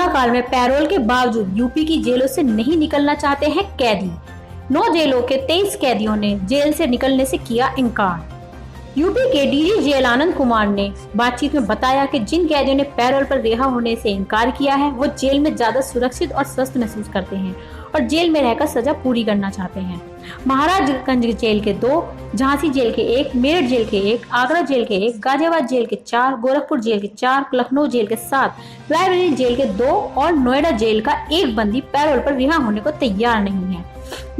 काल में पैरोल के बावजूद यूपी की जेलों से नहीं निकलना चाहते हैं कैदी। 9 जेलों के 23 कैदियों ने जेल से निकलने से किया इनकार। यूपी के डीजी जेल आनंद कुमार ने बातचीत में बताया कि जिन कैदियों ने पैरोल पर रिहा होने से इनकार किया है वो जेल में ज्यादा सुरक्षित और स्वस्थ महसूस करते हैं और जेल में रहकर सजा पूरी करना चाहते हैं। महाराजगंज जेल के 2, झांसी जेल के 1, मेरठ जेल के 1, आगरा जेल के 1, गाजियाबाद जेल के 4, गोरखपुर जेल के 4, लखनऊ जेल के 7, रायबरेली जेल के 2 और नोएडा जेल का 1 बंदी पैरोल पर रिहा होने को तैयार नहीं है।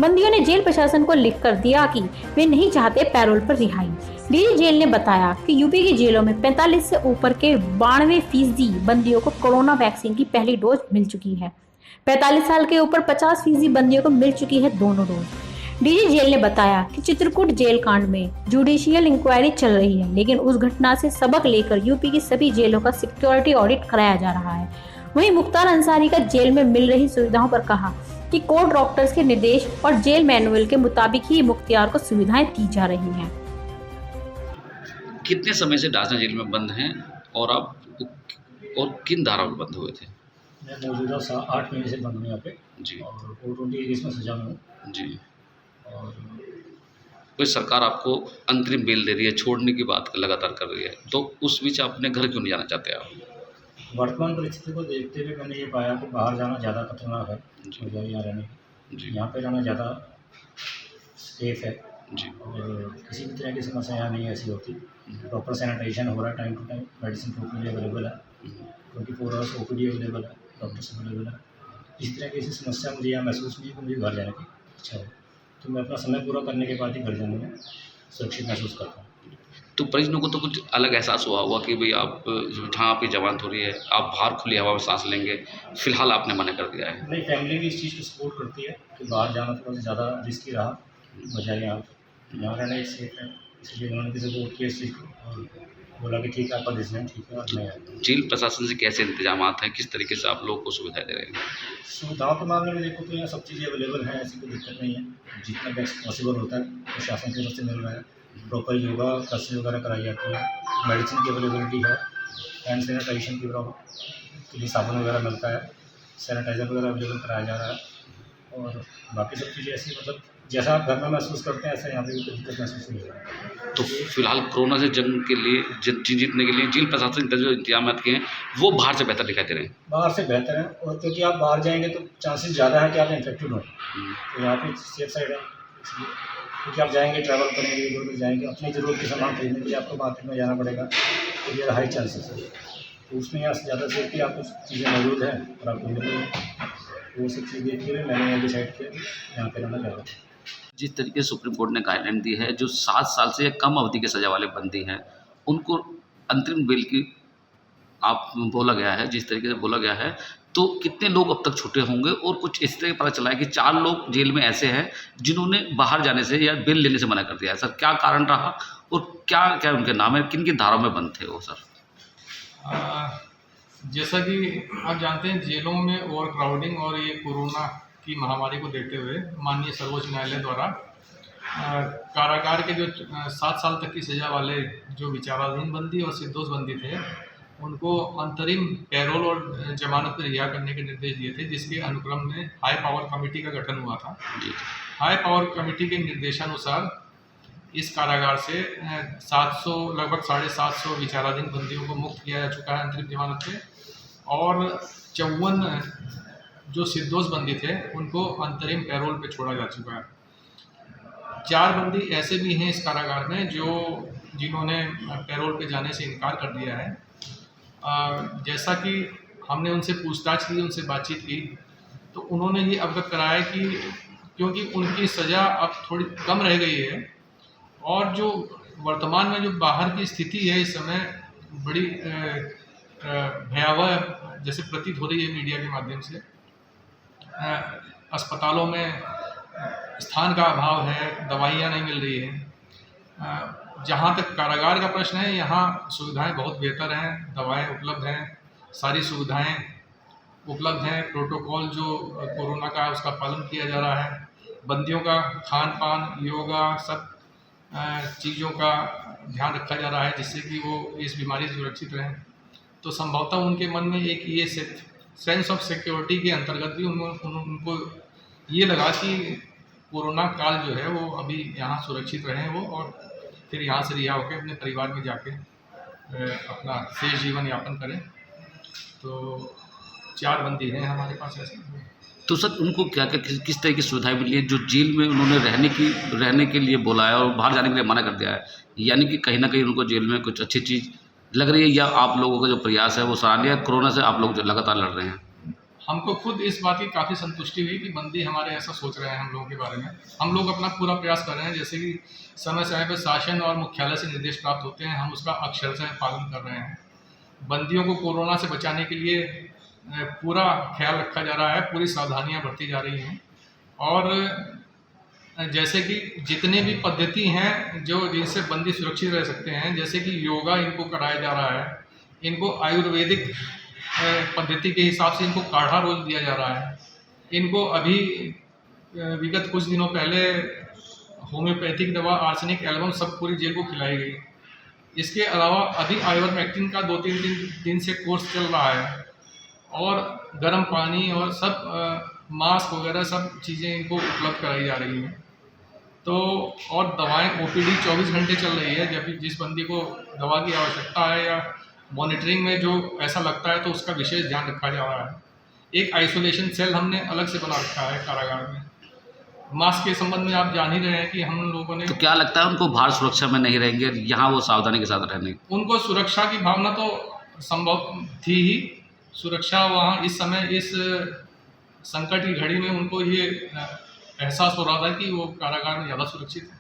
बंदियों ने जेल प्रशासन को लिख कर दिया कि वे नहीं चाहते पैरोल पर रिहाई। डीजी जेल ने बताया कि यूपी की जेलों में 45 से ऊपर के 92% बंदियों को कोरोना वैक्सीन की पहली डोज मिल चुकी है। 45 साल के ऊपर 50% बंदियों को मिल चुकी है दोनों डोज। डीजी जेल ने बताया कि चित्रकूट जेल कांड में जुडिशियल इंक्वायरी चल रही है, लेकिन उस घटना से सबक लेकर यूपी की सभी जेलों का सिक्योरिटी ऑडिट कराया जा रहा है। वहीं मुख्तार अंसारी का जेल में मिल रही सुविधाओं पर कहा कि कोर्ट डॉक्टर्स के निर्देश और जेल मैनुअल के मुताबिक ही मुख्तियार को सुविधाएं दी जा रही हैं। कितने समय से डासना जेल में बंद हैं और आप और किन धाराओं में बंद हुए थे? मैं मौजूदा 8 महीने से बंद हूँ यहाँ पे जी और 420 में सजा में हूँ। जी। और कोई सरकार आपको अंतरिम बेल दे रही है, छोड़ने की बात लगातार कर रही है, तो उस बीच आप अपने घर क्यों नहीं जाना चाहते आप? वर्तमान परिस्थिति को देखते हुए मैंने ये पाया कि बाहर जाना ज़्यादा खतरनाक है जी। मुझे यहाँ रहने जी यहाँ पे रहना ज़्यादा सेफ है जी और किसी भी तरह की समस्या यहाँ नहीं ऐसी होती। प्रॉपर सैनिटाइजेशन हो रहा है time to time, medicine properly available है, 24 आवर्स OPD अवेलेबल है, डॉक्टर्स अवेलेबल है। इस तरह की ऐसी समस्या मुझे यहाँ महसूस नहीं है कि मुझे घर जाने की इच्छा है, तो मैं अपना समय पूरा करने के बाद ही घर जाने में सुरक्षित महसूस करता हूँ। तो परिजनों को तो कुछ अलग एहसास हुआ होगा कि भाई आप जहाँ आपकी जमानत हो रही है आप बाहर खुली हवा में सांस लेंगे, फिलहाल आपने मना कर दिया है? नहीं, फैमिली भी इस चीज़ को सपोर्ट करती है कि बाहर जाना थोड़ा सा ज़्यादा रिस्की रहा बजाय यहाँ रहना एक सेफ है, इसलिए उन्होंने भी सपोर्ट किया इस चीज़ को और बोला कि ठीक है आपका डिसीजन ठीक है और मैं आता हूँ। जेल प्रशासन से कैसे इंतजामात हैं, किस तरीके से आप लोगों को सुविधाएं दे रहे हैं? सुविधाओं के मामले में देखो तो यहाँ सब चीज़ें अवेलेबल हैं, ऐसी कोई दिक्कत नहीं है। जितना बेस्ट पॉसिबल होता है प्रशासन की तरफ से मिल रहा है। प्रॉपर योगा क्लासेस वगैरह कराई जाती है, मेडिसिन की अवेलेबिलिटी है, हैंड सैनिटाइजेशन की प्रॉब्लम के लिए साबुन वगैरह मिलता है, सैनिटाइज़र वगैरह अवेलेबल कराया जा रहा है और बाकी सब चीज़ें ऐसी मतलब जैसा आप घर में महसूस करते हैं ऐसा यहाँ पे भी कोई दिक्कत महसूस नहीं हो रहा है। तो फिलहाल कोरोना से जंग के लिए जीतने के लिए जेल प्रशासन जो इंतजाम किए हैं वो बाहर से बेहतर दिखाई दे रहे हैं? बाहर से बेहतर है और क्योंकि आप बाहर जाएंगे तो चांसेस ज़्यादा है कि आप इन्फेक्टेड हों, तो यहाँ पे सेफ साइड है इसलिए, क्योंकि आप जाएंगे ट्रैवल करेंगे इधर उधर जाएंगे अपनी ज़रूरत के सामान खरीदने के लिए आपको मार्केट में जाना पड़ेगा, तो ये हाई चांसेस है, तो उसमें यहाँ से ज़्यादा सेफ्टी आपको चीज़ें मौजूद हैं और आपको मिल रही है, वो सब चीज़ देखते हुए मैंने यहाँ डिसाइड किया यहाँ पे रहना ज़्यादा। जिस तरीके से सुप्रीम कोर्ट ने गाइडलाइन दी है, जो 7 साल से कम अवधि के सजा वाले बंदी हैं उनको अंतरिम बेल की आप बोला गया है, जिस तरीके से बोला गया है, तो कितने लोग अब तक छूटे होंगे? और कुछ इस तरह पता चला है कि 4 लोग जेल में ऐसे हैं जिन्होंने बाहर जाने से या बेल लेने से मना कर दिया है। सर क्या कारण रहा और क्या क्या उनके नाम है, किन किन धाराओं में बंद थे वो सर? जैसा कि आप जानते हैं जेलों में ओवर क्राउडिंग और ये कोरोना की महामारी को देखते हुए माननीय सर्वोच्च न्यायालय द्वारा कारागार के जो 7 साल तक की सजा वाले जो विचाराधीन बंदी और निर्दोष बंदी थे उनको अंतरिम पैरोल और जमानत पर रिहा करने के निर्देश दिए थे, जिसके अनुक्रम में हाई पावर कमेटी का गठन हुआ था। हाई पावर कमेटी के निर्देशानुसार इस कारागार से 700 लगभग 750 विचाराधीन बंदियों को मुक्त किया जा चुका है अंतरिम जमानत पे और 54 जो निर्दोष बंदी थे उनको अंतरिम पैरोल पे छोड़ा जा चुका है। 4 बंदी ऐसे भी हैं इस कारागार में जिन्होंने पैरोल पे जाने से इनकार कर दिया है। जैसा कि हमने उनसे पूछताछ की, उनसे बातचीत की, तो उन्होंने ये अवगत कराया कि क्योंकि उनकी सज़ा अब थोड़ी कम रह गई है और जो वर्तमान में जो बाहर की स्थिति है इस समय बड़ी भयावह जैसे प्रतीत हो रही है मीडिया के माध्यम से। अस्पतालों में स्थान का अभाव है, दवाइयाँ नहीं मिल रही हैं। जहाँ तक कारागार का प्रश्न है यहाँ सुविधाएं बहुत बेहतर हैं, दवाएं उपलब्ध हैं, सारी सुविधाएं उपलब्ध हैं, प्रोटोकॉल जो कोरोना का उसका पालन किया जा रहा है, बंदियों का खान पान योगा सब चीज़ों का ध्यान रखा जा रहा है जिससे कि वो इस बीमारी से सुरक्षित रहें। तो संभवतः उनके मन में एक ये सेंस ऑफ सिक्योरिटी के अंतर्गत भी उनको ये लगा कि कोरोना काल जो है वो अभी यहाँ सुरक्षित रहें वो, और फिर यहाँ से रिहा होकर अपने परिवार में जाके अपना शेष जीवन यापन करें। तो 4 बंदी हैं हमारे पास ऐसे। तो सर उनको क्या क्या किस तरह की सुविधाएं मिली है जो जेल में उन्होंने रहने के लिए बोला है और बाहर जाने के लिए मना कर दिया है, यानी कि कहीं ना कहीं उनको जेल में कुछ अच्छी चीज़ लग रही है, या आप लोगों का जो प्रयास है वो सराहनीय है? कोरोना से आप लोग जो लगातार लड़ रहे हैं। हमको खुद इस बात की काफ़ी संतुष्टि हुई कि बंदी हमारे ऐसा सोच रहे हैं हम लोगों के बारे में। हम लोग अपना पूरा प्रयास कर रहे हैं, जैसे कि समय समय पर शासन और मुख्यालय से निर्देश प्राप्त होते हैं, हम उसका अक्षरशः पालन कर रहे हैं। बंदियों को कोरोना से बचाने के लिए पूरा ख्याल रखा जा रहा है, पूरी सावधानियां बरती जा रही हैं। और जैसे कि जितनी भी पद्धति हैं जिनसे बंदी सुरक्षित रह सकते हैं, जैसे कि योगा इनको कराया जा रहा है, इनको आयुर्वेदिक पद्धति के हिसाब से इनको काढ़ा रोज दिया जा रहा है, इनको अभी विगत कुछ दिनों पहले होम्योपैथिक दवा आर्सेनिक एल्बम सब पूरी जेल को खिलाई गई। इसके अलावा अभी आइवरमेक्टिन का 2-3 दिन से कोर्स चल रहा है, और गर्म पानी और सब मास्क वगैरह सब चीज़ें इनको उपलब्ध कराई जा रही हैं। तो और दवाएं OPD 24 घंटे चल रही है, जब भी जिस बंदी को दवा की आवश्यकता है या मॉनिटरिंग में जो ऐसा लगता है तो उसका विशेष ध्यान रखा जा रहा है। एक आइसोलेशन सेल हमने अलग से बना रखा है कारागार में। मास्क के संबंध में आप जान ही रहे हैं कि हम लोगों ने, तो क्या लगता है उनको बाहर सुरक्षा में नहीं रहेंगे, यहाँ वो सावधानी के साथ रहने? उनको सुरक्षा की भावना तो संभव थी ही। सुरक्षा वहाँ इस समय इस संकट की घड़ी में उनको ये एहसास हो रहा था कि वो कारागार में ज़्यादा सुरक्षित है।